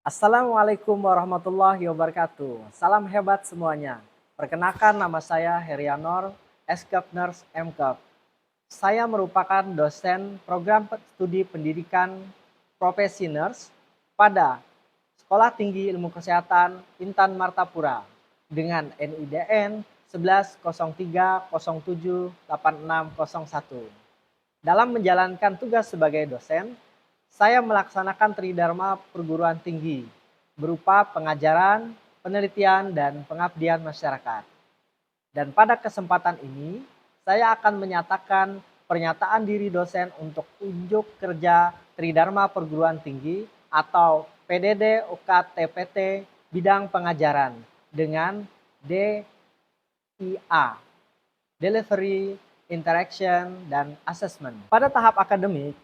Assalamualaikum warahmatullahi wabarakatuh. Salam hebat semuanya. Perkenalkan nama saya Herianor, Eskap Nurse MKep. Saya merupakan dosen program studi pendidikan profesi nurse pada Sekolah Tinggi Ilmu Kesehatan Intan Martapura dengan NIDN 1103078601. Dalam menjalankan tugas sebagai dosen, saya melaksanakan tridharma perguruan tinggi berupa pengajaran, penelitian, dan pengabdian masyarakat. Dan pada kesempatan ini, saya akan menyatakan pernyataan diri dosen untuk unjuk kerja tridharma perguruan tinggi atau PDD UKT TPT bidang pengajaran dengan DIA, Delivery, Interaction, dan Assessment. Pada tahap akademik,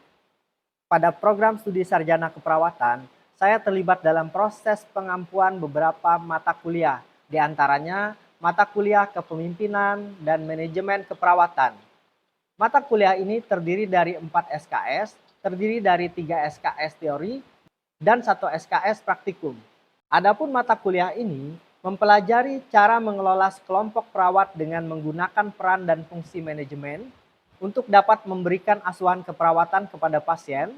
pada program studi sarjana keperawatan, saya terlibat dalam proses pengampuan beberapa mata kuliah, di antaranya mata kuliah kepemimpinan dan manajemen keperawatan. Mata kuliah ini terdiri dari 4 SKS, terdiri dari 3 SKS teori dan 1 SKS praktikum. Adapun mata kuliah ini mempelajari cara mengelola sekelompok perawat dengan menggunakan peran dan fungsi manajemen untuk dapat memberikan asuhan keperawatan kepada pasien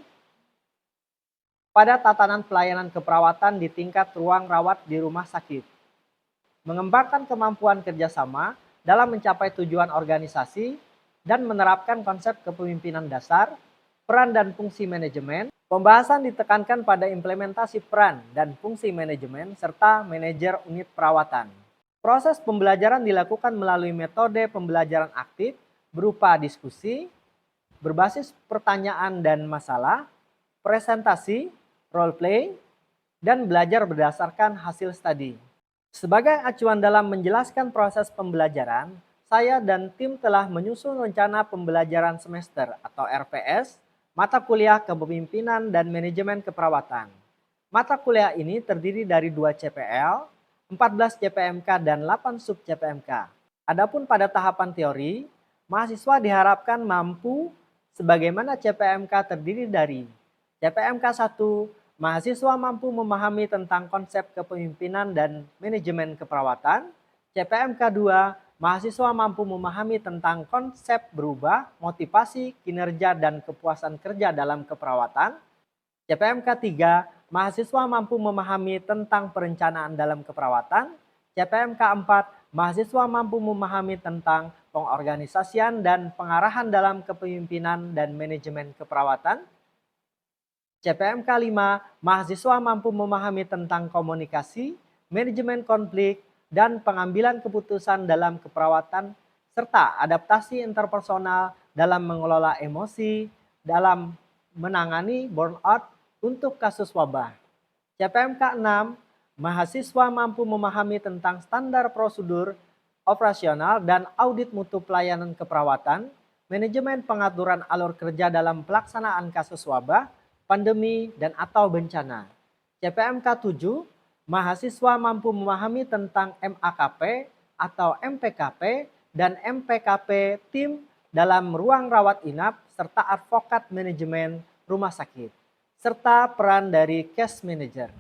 pada tatanan pelayanan keperawatan di tingkat ruang rawat di rumah sakit. Mengembangkan kemampuan kerjasama dalam mencapai tujuan organisasi dan menerapkan konsep kepemimpinan dasar, peran dan fungsi manajemen. Pembahasan ditekankan pada implementasi peran dan fungsi manajemen serta manajer unit perawatan. Proses pembelajaran dilakukan melalui metode pembelajaran aktif berupa diskusi, berbasis pertanyaan dan masalah, presentasi, role play, dan belajar berdasarkan hasil studi. Sebagai acuan dalam menjelaskan proses pembelajaran, saya dan tim telah menyusun rencana pembelajaran semester atau RPS, mata kuliah kepemimpinan dan manajemen keperawatan. Mata kuliah ini terdiri dari 2 CPL, 14 CPMK, dan 8 sub CPMK. Adapun pada tahapan teori, mahasiswa diharapkan mampu sebagaimana CPMK terdiri dari CPMK 1, mahasiswa mampu memahami tentang konsep kepemimpinan dan manajemen keperawatan. CPMK 2, mahasiswa mampu memahami tentang konsep berubah, motivasi, kinerja, dan kepuasan kerja dalam keperawatan. CPMK 3, mahasiswa mampu memahami tentang perencanaan dalam keperawatan. CPMK 4, mahasiswa mampu memahami tentang pengorganisasian dan pengarahan dalam kepemimpinan dan manajemen keperawatan. CPMK 5, mahasiswa mampu memahami tentang komunikasi, manajemen konflik, dan pengambilan keputusan dalam keperawatan, serta adaptasi interpersonal dalam mengelola emosi, dalam menangani burnout untuk kasus wabah. CPMK 6, mahasiswa mampu memahami tentang standar prosedur operasional dan audit mutu pelayanan keperawatan, manajemen pengaturan alur kerja dalam pelaksanaan kasus wabah, pandemi, dan atau bencana. CPMK 7, mahasiswa mampu memahami tentang MAKP atau MPKP dan MPKP tim dalam ruang rawat inap serta advokat manajemen rumah sakit, serta peran dari case manager.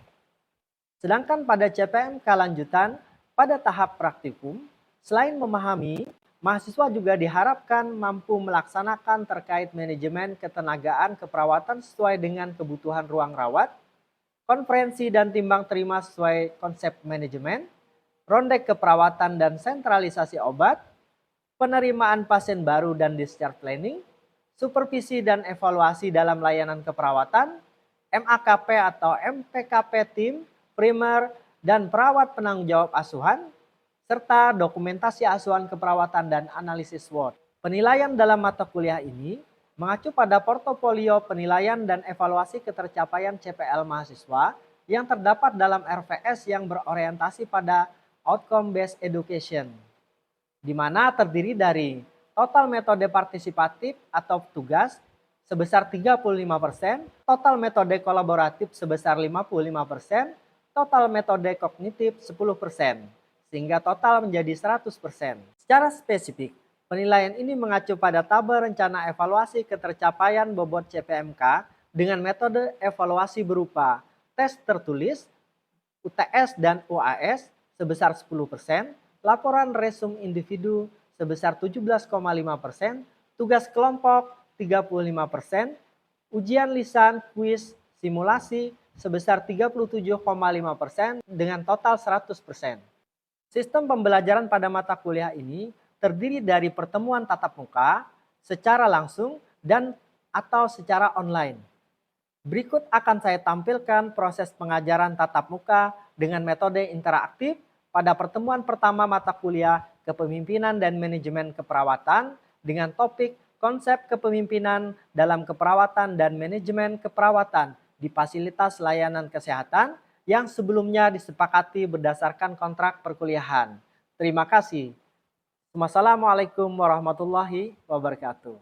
Sedangkan pada CPMK lanjutan, pada tahap praktikum, selain memahami, mahasiswa juga diharapkan mampu melaksanakan terkait manajemen ketenagaan keperawatan sesuai dengan kebutuhan ruang rawat, konferensi dan timbang terima sesuai konsep manajemen, ronde keperawatan dan sentralisasi obat, penerimaan pasien baru dan discharge planning, supervisi dan evaluasi dalam layanan keperawatan, MAKP atau MPKP tim, primer, dan perawat penanggung jawab asuhan, serta dokumentasi asuhan keperawatan dan analisis SWOT. Penilaian dalam mata kuliah ini mengacu pada portofolio penilaian dan evaluasi ketercapaian CPL mahasiswa yang terdapat dalam RPS yang berorientasi pada outcome based education, di mana terdiri dari total metode partisipatif atau tugas sebesar 35%, total metode kolaboratif sebesar 55%, total metode kognitif 10%. Sehingga total menjadi 100%. Secara spesifik, penilaian ini mengacu pada tabel rencana evaluasi ketercapaian bobot CPMK dengan metode evaluasi berupa tes tertulis, UTS dan UAS sebesar 10%, laporan resum individu sebesar 17,5%, tugas kelompok 35%, ujian lisan, kuis, simulasi sebesar 37,5% dengan total 100%. Sistem pembelajaran pada mata kuliah ini terdiri dari pertemuan tatap muka, secara langsung, dan atau secara online. Berikut akan saya tampilkan proses pengajaran tatap muka dengan metode interaktif pada pertemuan pertama mata kuliah Kepemimpinan dan Manajemen Keperawatan dengan topik konsep kepemimpinan dalam keperawatan dan manajemen keperawatan di fasilitas layanan kesehatan yang sebelumnya disepakati berdasarkan kontrak perkuliahan. Terima kasih. Wassalamualaikum warahmatullahi wabarakatuh.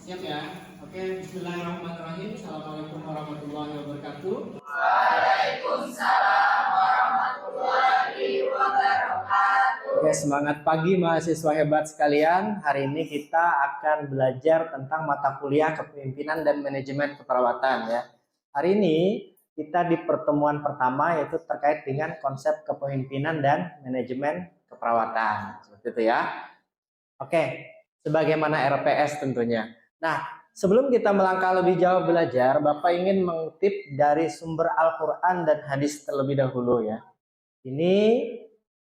Siap ya? Oke, bismillahirrahmanirrahim. Assalamualaikum warahmatullahi wabarakatuh. Waalaikumsalam warahmatullahi wabarakatuh. Oke, semangat pagi mahasiswa hebat sekalian. Hari ini kita akan belajar tentang mata kuliah Kepemimpinan dan Manajemen Keperawatan ya. Hari ini kita di pertemuan pertama yaitu terkait dengan konsep kepemimpinan dan manajemen keperawatan. Seperti itu ya. Oke, sebagaimana RPS tentunya. Nah, sebelum kita melangkah lebih jauh belajar, Bapak ingin mengutip dari sumber Al-Quran dan hadis terlebih dahulu ya. Ini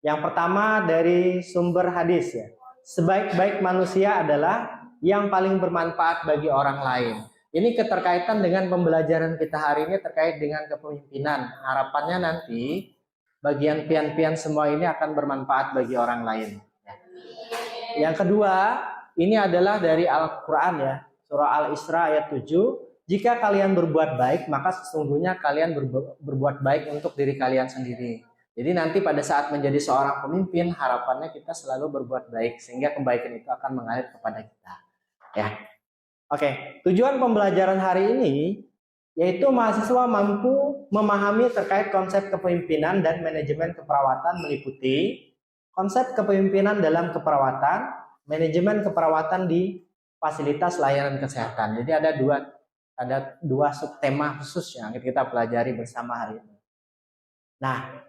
yang pertama dari sumber hadis ya. Sebaik-baik manusia adalah yang paling bermanfaat bagi orang lain. Ini keterkaitan dengan pembelajaran kita hari ini terkait dengan kepemimpinan. Harapannya nanti bagian pian-pian semua ini akan bermanfaat bagi orang lain. Yang kedua, ini adalah dari Al-Quran ya. Surah Al-Isra ayat 7. Jika kalian berbuat baik, maka sesungguhnya kalian berbuat baik untuk diri kalian sendiri. Jadi nanti pada saat menjadi seorang pemimpin, harapannya kita selalu berbuat baik. Sehingga kebaikan itu akan mengalir kepada kita. Ya. Oke, tujuan pembelajaran hari ini yaitu mahasiswa mampu memahami terkait konsep kepemimpinan dan manajemen keperawatan meliputi konsep kepemimpinan dalam keperawatan, manajemen keperawatan di fasilitas layanan kesehatan. Jadi ada dua subtema khusus yang kita pelajari bersama hari ini. Nah,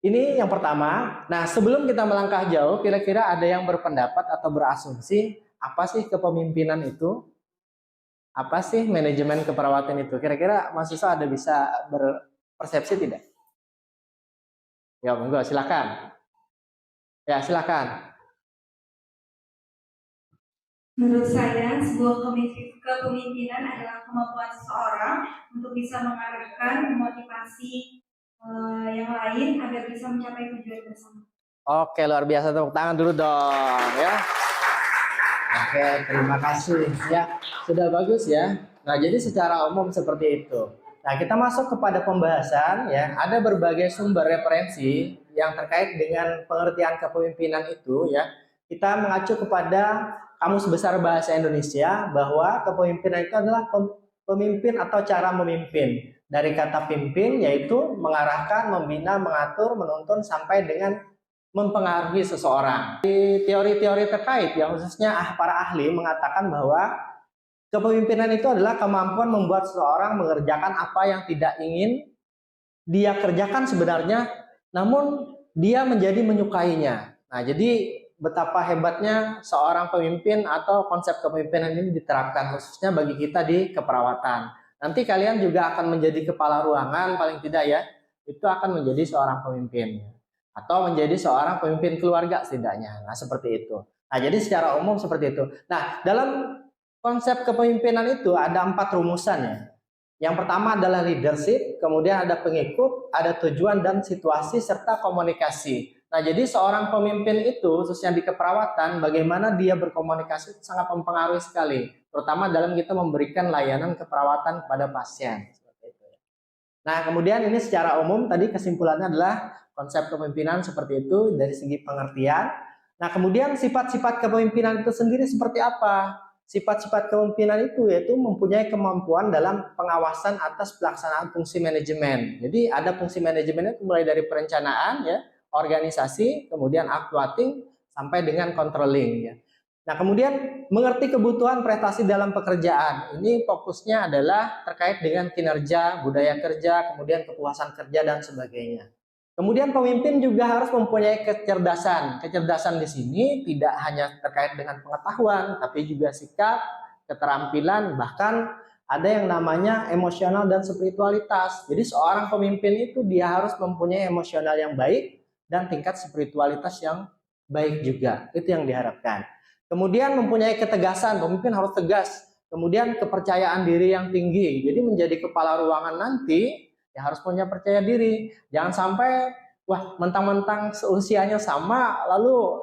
ini yang pertama. Nah, sebelum kita melangkah jauh, kira-kira ada yang berpendapat atau berasumsi apa sih kepemimpinan itu? Apa sih manajemen keperawatan itu? Kira-kira mahasiswa ada bisa berpersepsi tidak? Ya, monggo silakan. Ya, silakan. Menurut saya, sebuah kepemimpinan adalah kemampuan seseorang untuk bisa mengarahkan, memotivasi yang lain agar bisa mencapai tujuan bersama. Oke, luar biasa, tepuk tangan dulu dong ya. Oke, terima kasih ya. Sudah bagus ya. Nah, jadi secara umum seperti itu. Nah, kita masuk kepada pembahasan ya. Ada berbagai sumber referensi yang terkait dengan pengertian kepemimpinan itu ya. Kita mengacu kepada Kamus Besar Bahasa Indonesia bahwa kepemimpinan itu adalah pemimpin atau cara memimpin. Dari kata pimpin yaitu mengarahkan, membina, mengatur, menuntun sampai dengan mempengaruhi seseorang. Di teori-teori terkait yang khususnya para ahli mengatakan bahwa kepemimpinan itu adalah kemampuan membuat seseorang mengerjakan apa yang tidak ingin dia kerjakan sebenarnya, namun dia menjadi menyukainya. Nah, jadi betapa hebatnya seorang pemimpin atau konsep kepemimpinan ini diterapkan khususnya bagi kita di keperawatan. Nanti kalian juga akan menjadi kepala ruangan paling tidak ya, itu akan menjadi seorang pemimpin atau menjadi seorang pemimpin keluarga setidaknya. Nah, seperti itu. Nah, jadi secara umum seperti itu. Nah, dalam konsep kepemimpinan itu ada 4 rumusan ya. Yang pertama adalah leadership, kemudian ada pengikut, ada tujuan dan situasi serta komunikasi. Nah, jadi seorang pemimpin itu khususnya di keperawatan bagaimana dia berkomunikasi sangat mempengaruhi sekali, terutama dalam kita memberikan layanan keperawatan kepada pasien. Nah, kemudian ini secara umum tadi kesimpulannya adalah konsep kepemimpinan seperti itu dari segi pengertian. Nah, kemudian sifat-sifat kepemimpinan itu sendiri seperti apa? Sifat-sifat kepemimpinan itu yaitu mempunyai kemampuan dalam pengawasan atas pelaksanaan fungsi manajemen. Jadi ada fungsi manajemennya mulai dari perencanaan ya, organisasi, kemudian actuating sampai dengan controlling ya. Nah, kemudian mengerti kebutuhan prestasi dalam pekerjaan. Ini fokusnya adalah terkait dengan kinerja, budaya kerja, kemudian kepuasan kerja dan sebagainya. Kemudian pemimpin juga harus mempunyai kecerdasan. Kecerdasan di sini tidak hanya terkait dengan pengetahuan, tapi juga sikap, keterampilan, bahkan ada yang namanya emosional dan spiritualitas. Jadi seorang pemimpin itu dia harus mempunyai emosional yang baik dan tingkat spiritualitas yang baik juga. Itu yang diharapkan. Kemudian mempunyai ketegasan, pemimpin harus tegas. Kemudian kepercayaan diri yang tinggi. Jadi menjadi kepala ruangan nanti ya harus punya percaya diri. Jangan sampai wah mentang-mentang seusianya sama lalu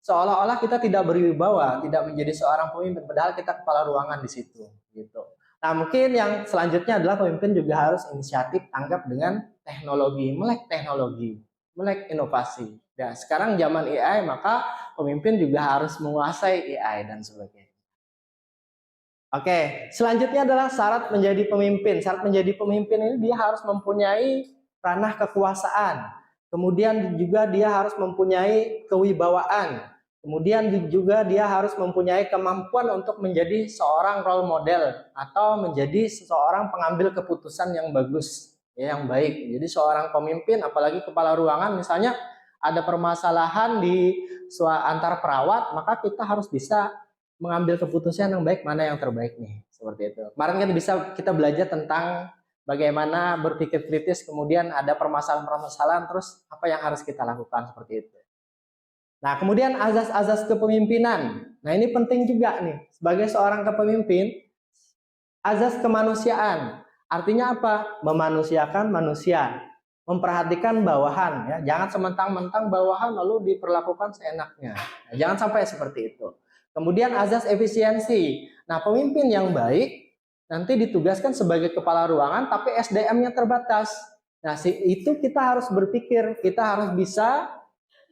seolah-olah kita tidak berwibawa, tidak menjadi seorang pemimpin padahal kita kepala ruangan di situ gitu. Nah, mungkin yang selanjutnya adalah pemimpin juga harus inisiatif tanggap dengan teknologi, melek inovasi. Ya, sekarang zaman AI, maka pemimpin juga harus menguasai AI dan sebagainya. Oke, selanjutnya adalah syarat menjadi pemimpin. Syarat menjadi pemimpin ini dia harus mempunyai ranah kekuasaan. Kemudian juga dia harus mempunyai kewibawaan. Kemudian juga dia harus mempunyai kemampuan untuk menjadi seorang role model atau menjadi seseorang pengambil keputusan yang bagus, ya, yang baik. Jadi seorang pemimpin, apalagi kepala ruangan, misalnya ada permasalahan di antar perawat, maka kita harus bisa mengambil keputusan yang baik, mana yang terbaik nih, seperti itu. Kemarin kan kita belajar tentang bagaimana berpikir kritis, kemudian ada permasalahan-permasalahan, terus apa yang harus kita lakukan, seperti itu. Nah, kemudian azas-azas kepemimpinan. Nah, ini penting juga nih, sebagai seorang kepemimpin, azas kemanusiaan. Artinya apa? Memanusiakan manusia, memperhatikan bawahan, ya. Jangan sementang-mentang bawahan lalu diperlakukan seenaknya. Nah, jangan sampai seperti itu. Kemudian azas efisiensi. Nah, pemimpin yang baik nanti ditugaskan sebagai kepala ruangan, tapi SDM-nya terbatas. Nah, itu kita harus berpikir, kita harus bisa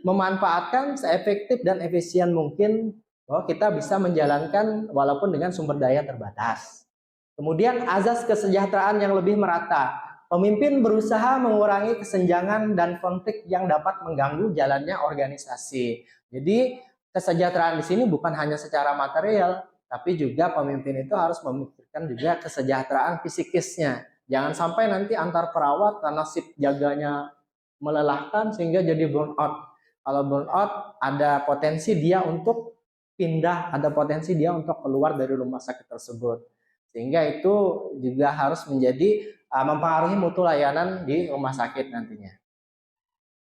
memanfaatkan seefektif dan efisien mungkin bahwa kita bisa menjalankan walaupun dengan sumber daya terbatas. Kemudian azas kesejahteraan yang lebih merata. Pemimpin berusaha mengurangi kesenjangan dan konflik yang dapat mengganggu jalannya organisasi. Jadi kesejahteraan di sini bukan hanya secara material, tapi juga pemimpin itu harus memikirkan juga kesejahteraan fisikisnya. Jangan sampai nanti antar perawat karena shift jaganya melelahkan sehingga jadi burnout. Kalau burnout ada potensi dia untuk pindah, ada potensi dia untuk keluar dari rumah sakit tersebut. Sehingga itu juga harus menjadi mempengaruhi mutu layanan di rumah sakit nantinya.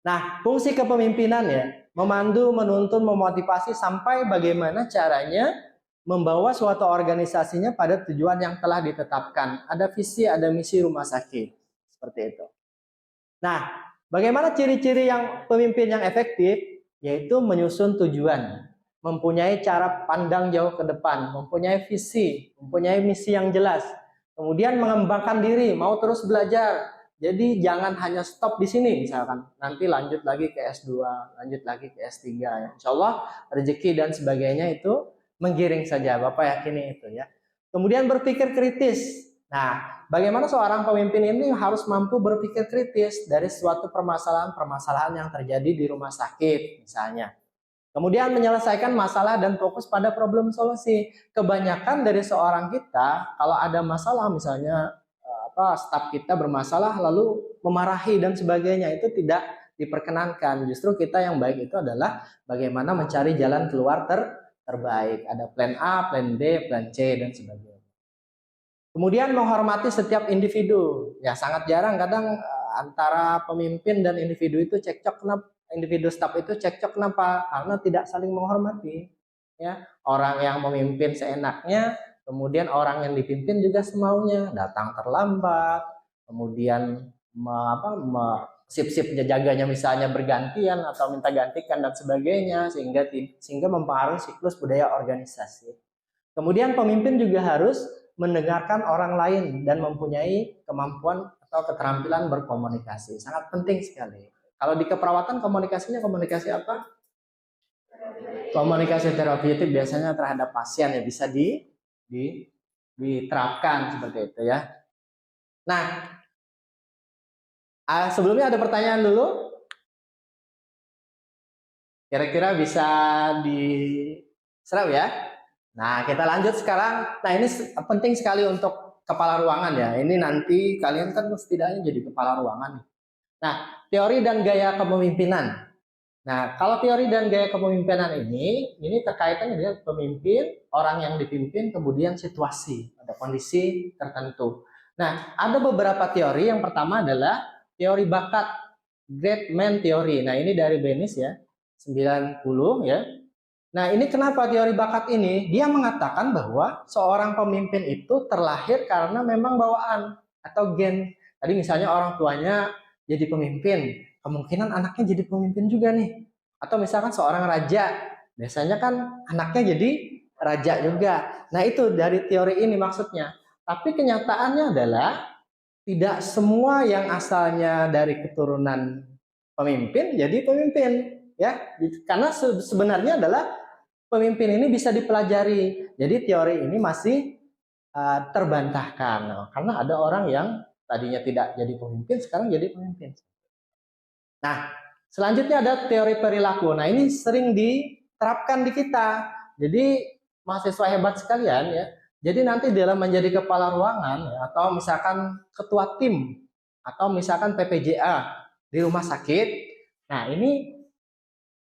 Nah, fungsi kepemimpinan ya, memandu, menuntun, memotivasi sampai bagaimana caranya membawa suatu organisasinya pada tujuan yang telah ditetapkan. Ada visi, ada misi rumah sakit. Seperti itu. Nah, bagaimana ciri-ciri yang pemimpin yang efektif? Yaitu menyusun tujuan, mempunyai cara pandang jauh ke depan, mempunyai visi, mempunyai misi yang jelas. Kemudian mengembangkan diri, mau terus belajar. Jadi jangan hanya stop di sini misalkan. Nanti lanjut lagi ke S2, lanjut lagi ke S3. Ya. Insya Allah rezeki dan sebagainya itu menggiring saja. Bapak yakini itu ya. Kemudian berpikir kritis. Nah, bagaimana seorang pemimpin ini harus mampu berpikir kritis dari suatu permasalahan-permasalahan yang terjadi di rumah sakit misalnya. Kemudian menyelesaikan masalah dan fokus pada problem solusi. Kebanyakan dari seorang kita kalau ada masalah misalnya staf kita bermasalah lalu memarahi dan sebagainya itu tidak diperkenankan. Justru kita yang baik itu adalah bagaimana mencari jalan keluar terbaik. Ada plan A, plan B, plan C dan sebagainya. Kemudian menghormati setiap individu. Ya sangat jarang kadang antara pemimpin dan individu itu cekcok. Kenapa? Individu staf itu cekcok kenapa? Karena tidak saling menghormati. Ya, orang yang memimpin seenaknya, kemudian orang yang dipimpin juga semaunya, datang terlambat, kemudian sip-sip jaganya misalnya bergantian atau minta gantikan dan sebagainya, sehingga mempengaruhi siklus budaya organisasi. Kemudian pemimpin juga harus mendengarkan orang lain dan mempunyai kemampuan atau keterampilan berkomunikasi. Sangat penting sekali. Kalau di keperawatan komunikasinya komunikasi apa? Komunikasi terapeutik biasanya terhadap pasien ya bisa diterapkan seperti itu ya. Nah, sebelumnya ada pertanyaan dulu. Kira-kira bisa diserap ya. Nah, kita lanjut sekarang. Nah, ini penting sekali untuk kepala ruangan ya. Ini nanti kalian kan setidaknya jadi kepala ruangan. Nah, teori dan gaya kepemimpinan. Nah, kalau teori dan gaya kepemimpinan ini terkaitannya dengan pemimpin, orang yang dipimpin, kemudian situasi, ada kondisi tertentu. Nah, ada beberapa teori. Yang pertama adalah teori bakat, Great Man Theory. Nah, ini dari Bennis ya, 90 ya. Nah, ini kenapa teori bakat ini? Dia mengatakan bahwa seorang pemimpin itu terlahir karena memang bawaan atau gen. Tadi misalnya orang tuanya jadi pemimpin, kemungkinan anaknya jadi pemimpin juga nih. Atau misalkan seorang raja, biasanya kan anaknya jadi raja juga. Nah, itu dari teori ini maksudnya. Tapi kenyataannya adalah tidak semua yang asalnya dari keturunan pemimpin jadi pemimpin, ya. Karena sebenarnya adalah pemimpin ini bisa dipelajari. Jadi teori ini masih terbantahkan. Karena ada orang yang tadinya tidak jadi pemimpin, sekarang jadi pemimpin. Nah, selanjutnya ada teori perilaku. Nah, ini sering diterapkan di kita. Jadi mahasiswa hebat sekalian ya. Jadi nanti dalam menjadi kepala ruangan ya, atau misalkan ketua tim atau misalkan PPJA di rumah sakit. Nah, ini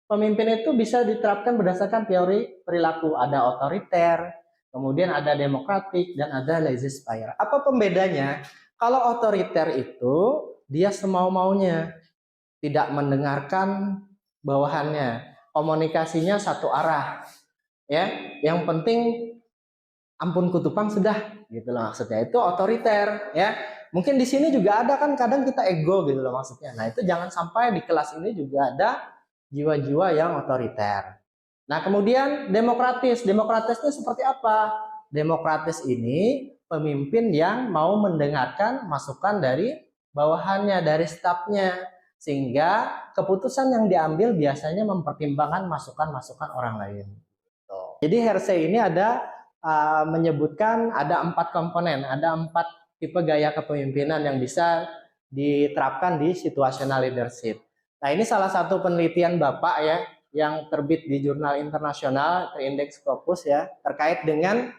pemimpin itu bisa diterapkan berdasarkan teori perilaku. Ada otoriter, kemudian ada demokratik, dan ada laissez-faire. Apa pembedanya? Kalau otoriter itu dia semau-maunya, tidak mendengarkan bawahannya, komunikasinya satu arah. Ya, yang penting ampun kutupang sudah, gitu loh maksudnya. Itu otoriter, ya. Mungkin di sini juga ada kan kadang kita ego gitu loh maksudnya. Nah, itu jangan sampai di kelas ini juga ada jiwa-jiwa yang otoriter. Nah, kemudian demokratis. Demokratisnya seperti apa? Demokratis ini pemimpin yang mau mendengarkan masukan dari bawahannya, dari stafnya, sehingga keputusan yang diambil biasanya mempertimbangkan masukan-masukan orang lain. Jadi Hersey ini ada menyebutkan ada 4 komponen, ada 4 tipe gaya kepemimpinan yang bisa diterapkan di situational leadership. Nah, ini salah satu penelitian Bapak ya, yang terbit di jurnal internasional, Index Scopus ya, terkait dengan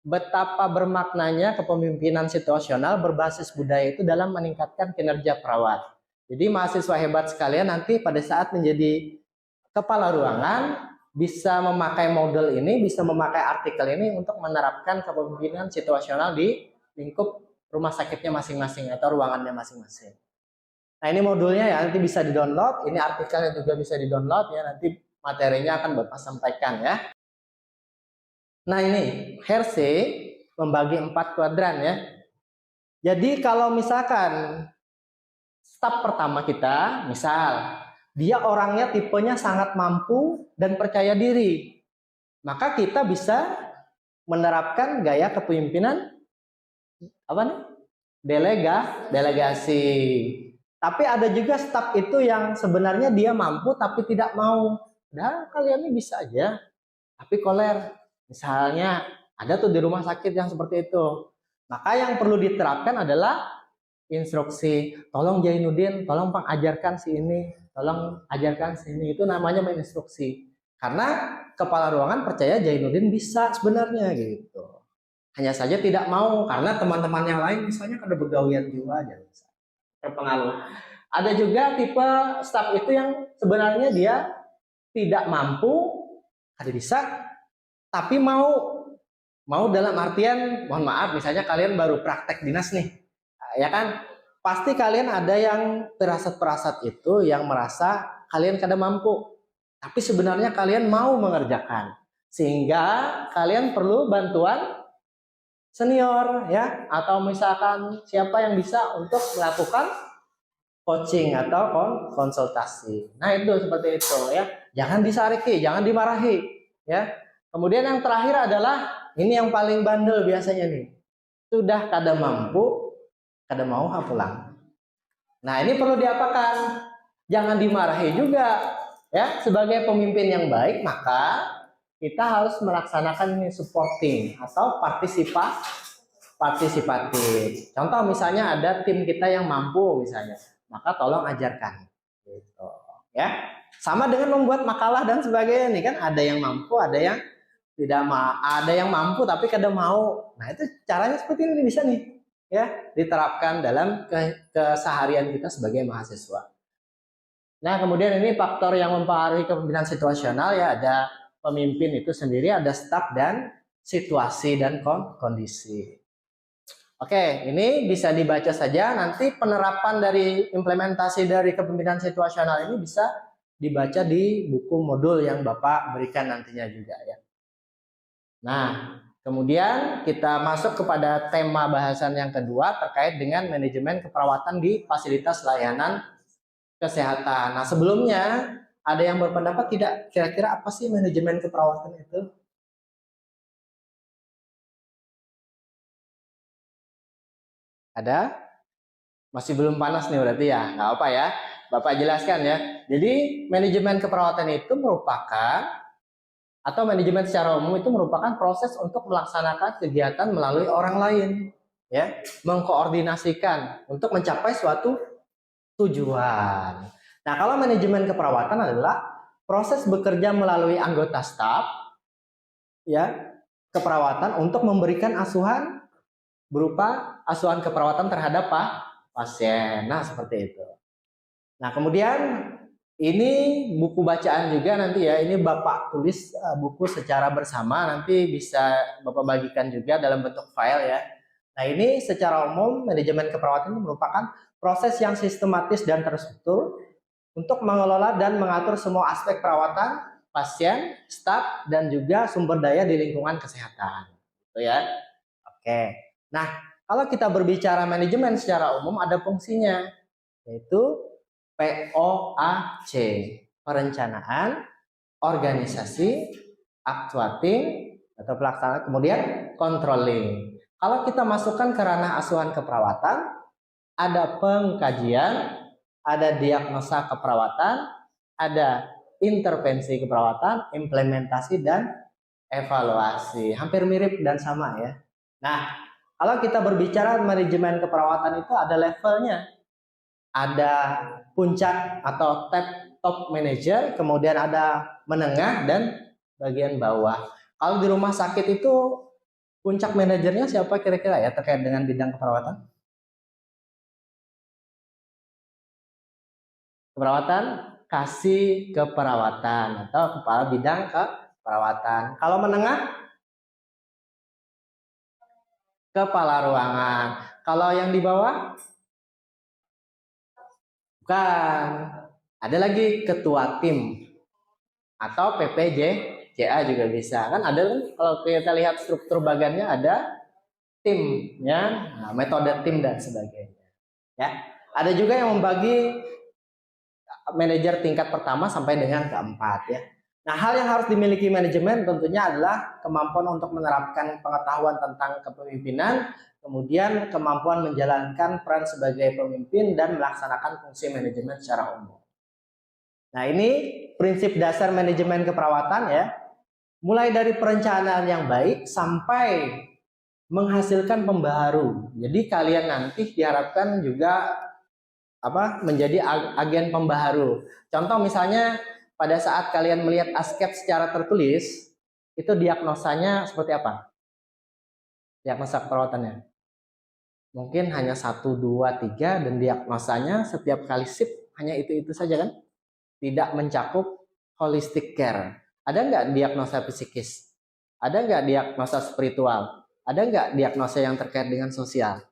betapa bermaknanya kepemimpinan situasional berbasis budaya itu dalam meningkatkan kinerja perawat. Jadi mahasiswa hebat sekalian nanti pada saat menjadi kepala ruangan bisa memakai model ini, bisa memakai artikel ini untuk menerapkan kepemimpinan situasional di lingkup rumah sakitnya masing-masing atau ruangannya masing-masing. Nah, ini modulnya ya, nanti bisa di-download. Ini artikelnya juga bisa di-download ya, nanti materinya akan Bapak sampaikan ya. Nah, ini Hersey membagi 4 kuadran ya. Jadi kalau misalkan staf pertama kita, misal dia orangnya tipenya sangat mampu dan percaya diri, maka kita bisa menerapkan gaya kepemimpinan apa nih? Delegasi. Tapi ada juga staf itu yang sebenarnya dia mampu tapi tidak mau. Nah, kalian ini bisa aja, tapi koler. Misalnya ada tuh di rumah sakit yang seperti itu. Maka yang perlu diterapkan adalah instruksi. Tolong Jainuddin, tolong Pak ajarkan si ini, tolong ajarkan si ini. Itu namanya menginstruksi. Karena kepala ruangan percaya Jainuddin bisa sebenarnya gitu. Hanya saja tidak mau karena teman-teman yang lain misalnya kada begawian jiwa aja terpengaruh. Ada juga tipe staf itu yang sebenarnya dia tidak mampu, ada bisa, tapi mau dalam artian, mohon maaf, misalnya kalian baru praktek dinas nih, ya kan? Pasti kalian ada yang perasat-perasat itu yang merasa kalian kada mampu, tapi sebenarnya kalian mau mengerjakan, sehingga kalian perlu bantuan senior ya, atau misalkan siapa yang bisa untuk melakukan coaching atau konsultasi. Nah, itu seperti itu ya. Jangan disariki, jangan dimarahi ya. Kemudian yang terakhir adalah ini yang paling bandel biasanya nih. Sudah kada mampu, kada mau pulang. Nah, ini perlu diapakan? Jangan dimarahi juga ya. Sebagai pemimpin yang baik, maka kita harus melaksanakan ini supporting atau partisipatif. Contoh misalnya ada tim kita yang mampu misalnya, maka tolong ajarkan. Gitu. ya. Sama dengan membuat makalah dan sebagainya nih kan, ada yang mampu, ada yang tidak ada yang mampu tapi kadang mau. Nah, itu caranya seperti ini bisa nih ya diterapkan dalam keseharian kita sebagai mahasiswa. Nah, kemudian ini faktor yang mempengaruhi kepemimpinan situasional ya, ada pemimpin itu sendiri, ada staf dan situasi dan kondisi. Oke, ini bisa dibaca saja. Nanti penerapan dari implementasi dari kepemimpinan situasional ini bisa dibaca di buku modul yang Bapak berikan nantinya juga ya. Nah, kemudian kita masuk kepada tema bahasan yang kedua terkait dengan manajemen keperawatan di fasilitas layanan kesehatan. Nah, sebelumnya ada yang berpendapat tidak, kira-kira apa sih manajemen keperawatan itu? Ada? Masih belum panas nih berarti ya, nggak apa ya. Bapak jelaskan ya. Jadi manajemen keperawatan itu merupakan, atau manajemen secara umum itu merupakan proses untuk melaksanakan kegiatan melalui orang lain, ya, mengkoordinasikan untuk mencapai suatu tujuan. Nah, kalau manajemen keperawatan adalah proses bekerja melalui anggota staf, ya, keperawatan untuk memberikan asuhan berupa asuhan keperawatan terhadap pasien. Nah, seperti itu. Nah, kemudian ini buku bacaan juga nanti ya, ini Bapak tulis buku secara bersama, nanti bisa Bapak bagikan juga dalam bentuk file ya. Nah, ini secara umum manajemen keperawatan itu merupakan proses yang sistematis dan terstruktur untuk mengelola dan mengatur semua aspek perawatan pasien, staf, dan juga sumber daya di lingkungan kesehatan. Gitu ya. Oke. Nah, kalau kita berbicara manajemen secara umum ada fungsinya, yaitu POAC, perencanaan, organisasi, actuating atau pelaksanaan, kemudian controlling. Kalau kita masukkan ke ranah asuhan keperawatan, ada pengkajian, ada diagnosa keperawatan, ada intervensi keperawatan, implementasi dan evaluasi. Hampir mirip dan sama ya. Nah, kalau kita berbicara manajemen keperawatan itu ada levelnya. Ada puncak atau top manager, kemudian ada menengah dan bagian bawah. Kalau di rumah sakit itu puncak manajernya siapa kira-kira ya terkait dengan bidang keperawatan? Keperawatan, kasih keperawatan atau kepala bidang keperawatan. Kalau menengah, kepala ruangan. Kalau yang di bawah, bukan. Ada lagi ketua tim atau PPJA juga bisa. Kan ada kan kalau kita lihat struktur bagannya ada timnya, nah, metode tim dan sebagainya. Ya. Ada juga yang membagi manajer tingkat pertama sampai dengan keempat ya. Nah, hal yang harus dimiliki manajemen tentunya adalah kemampuan untuk menerapkan pengetahuan tentang kepemimpinan, kemudian kemampuan menjalankan peran sebagai pemimpin dan melaksanakan fungsi manajemen secara umum. Nah, ini prinsip dasar manajemen keperawatan ya. Mulai dari perencanaan yang baik sampai menghasilkan pembaharu. Jadi kalian nanti diharapkan juga menjadi agen pembaharu. Contoh misalnya pada saat kalian melihat ASCAP secara tertulis, itu diagnosanya seperti apa? Diagnosa perawatannya. Mungkin hanya 1, 2, 3 dan diagnosanya setiap kali sip hanya itu saja kan? Tidak mencakup holistic care. Ada nggak diagnosa psikis? Ada nggak diagnosa spiritual? Ada nggak diagnosa yang terkait dengan sosial?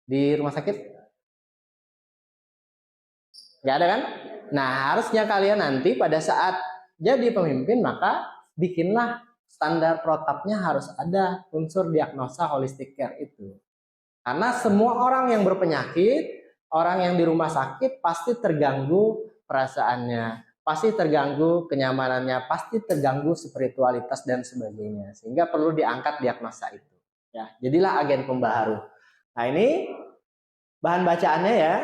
Di rumah sakit? Nggak ada kan? Nah, harusnya kalian nanti pada saat jadi pemimpin, maka bikinlah standar protapnya harus ada unsur diagnosa holistic care itu. Karena semua orang yang berpenyakit, orang yang di rumah sakit pasti terganggu perasaannya, pasti terganggu kenyamanannya, pasti terganggu spiritualitas dan sebagainya. Sehingga perlu diangkat diagnosa itu. Ya, jadilah agen pembaharu. Nah, ini bahan bacaannya ya.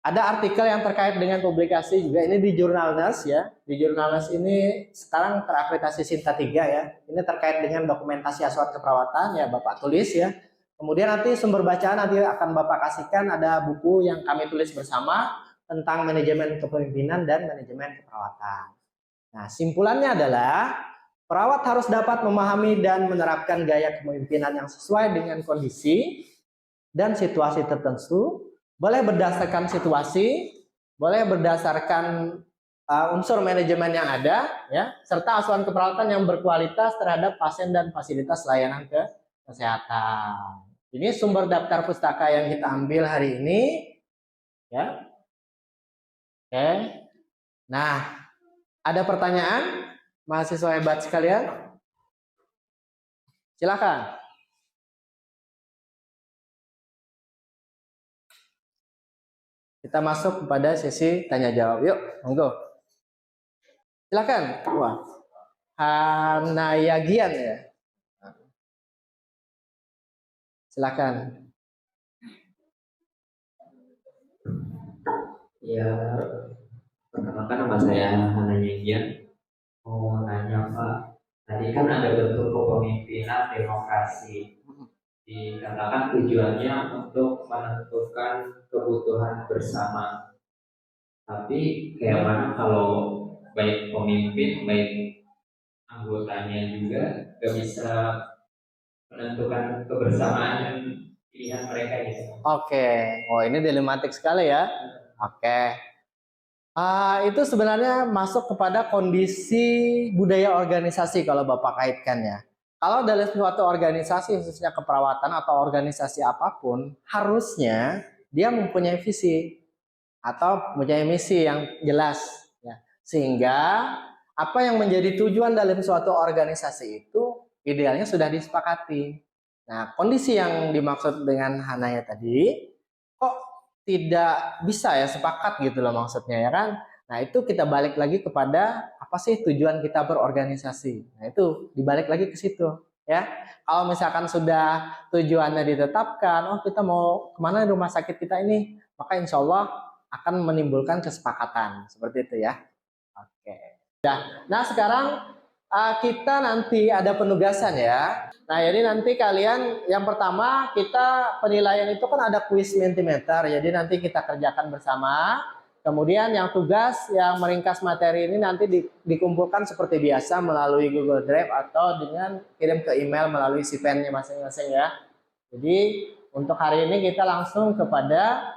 Ada artikel yang terkait dengan publikasi juga, ini di Jurnal Nurse ya. Di Jurnal Nurse ini sekarang terakreditasi Sinta 3 ya. Ini terkait dengan dokumentasi asuhan keperawatan ya, Bapak tulis ya. Kemudian nanti sumber bacaan nanti akan Bapak kasihkan, ada buku yang kami tulis bersama. tentang manajemen kepemimpinan dan manajemen keperawatan. Nah, simpulannya adalah perawat harus dapat memahami dan menerapkan gaya kepemimpinan yang sesuai dengan kondisi dan situasi tertentu, boleh berdasarkan situasi, boleh berdasarkan unsur manajemen yang ada, ya, serta asuhan keperawatan yang berkualitas terhadap pasien dan fasilitas layanan kesehatan. Ini sumber daftar pustaka yang kita ambil hari ini, ya. Oke. Nah, ada pertanyaan, mahasiswa hebat sekalian? Silakan. Kita masuk kepada sesi tanya jawab. Yuk, monggo. Silakan. Wah, Hanayagian ya. Silakan. Ya, perkenalkan nama saya Hanayagian. Mau nanya Pak, tadi kan ada bentuk kepemimpinan demokrasi. Dikatakan tujuannya untuk menentukan kebutuhan bersama. Tapi kayak mana kalau baik pemimpin, baik anggotanya juga gak bisa menentukan kebersamaan pilihan mereka gitu. Oke, oh ini dilematik sekali ya. Oke, itu sebenarnya masuk kepada kondisi budaya organisasi kalau Bapak kaitkan ya. Kalau dalam suatu organisasi khususnya keperawatan atau organisasi apapun, harusnya dia mempunyai visi atau mempunyai misi yang jelas ya. Sehingga apa yang menjadi tujuan dalam suatu organisasi itu idealnya sudah disepakati. Nah, kondisi yang dimaksud dengan Hanaya tadi kok tidak bisa ya sepakat gitu loh maksudnya ya kan. Nah, itu kita balik lagi kepada apa sih tujuan kita berorganisasi. Nah, itu dibalik lagi ke situ ya. Kalau misalkan sudah tujuannya ditetapkan, oh kita mau kemana rumah sakit kita ini, maka insya Allah akan menimbulkan kesepakatan seperti itu ya. Oke. Nah, sekarang kita nanti ada penugasan ya. Nah, jadi nanti kalian yang pertama kita penilaian itu kan ada kuis Mentimeter. Jadi nanti kita kerjakan bersama. Kemudian yang tugas yang meringkas materi ini nanti dikumpulkan seperti biasa melalui Google Drive atau dengan kirim ke email melalui si pen-nya masing-masing ya. Jadi untuk hari ini kita langsung kepada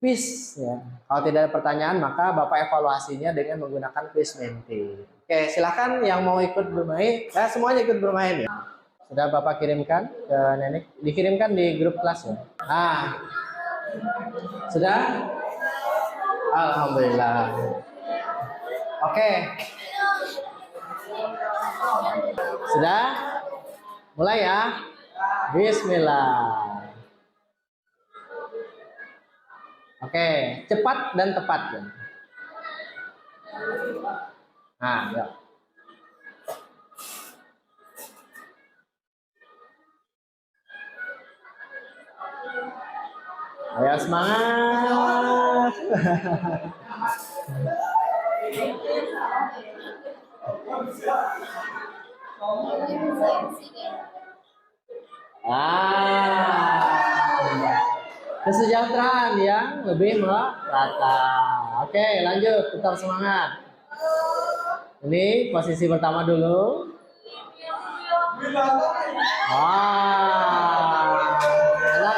quiz ya. Kalau tidak ada pertanyaan maka Bapak evaluasinya dengan menggunakan quiz Menti. Oke, silakan yang mau ikut bermain. Ya, semuanya ikut bermain ya. Sudah Bapak kirimkan ke Nenek, dikirimkan di grup kelas ya. Sudah? Alhamdulillah. Oke. Sudah? Mulai ya. Bismillah. Oke, cepat dan tepat ya. Nah, ya. Ayo semangat. Kesejahteraan yang lebih merata. Oke, lanjut, tetap semangat. Ini posisi pertama dulu. Enak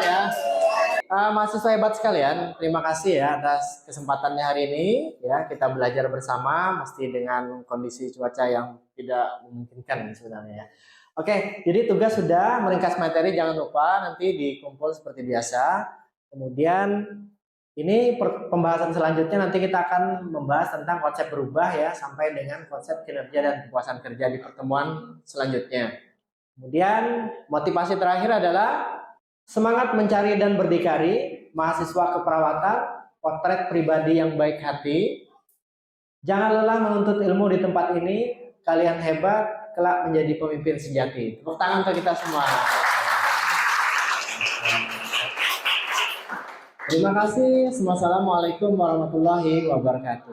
ya. Mahasiswa hebat sekalian, terima kasih ya atas kesempatannya hari ini. Ya, kita belajar bersama, mesti dengan kondisi cuaca yang tidak memungkinkan sebenarnya ya. Oke, jadi tugas sudah, meringkas materi jangan lupa nanti dikumpul seperti biasa. Kemudian ini pembahasan selanjutnya nanti kita akan membahas tentang konsep berubah ya sampai dengan konsep kinerja dan kepuasan kerja di pertemuan selanjutnya. Kemudian motivasi terakhir adalah semangat mencari dan berdikari, mahasiswa keperawatan, potret pribadi yang baik hati. Jangan lelah menuntut ilmu di tempat ini, kalian hebat, kelak menjadi pemimpin sejati. Tepuk tangan untuk kita semua. Terima kasih. Wassalamualaikum warahmatullahi wabarakatuh.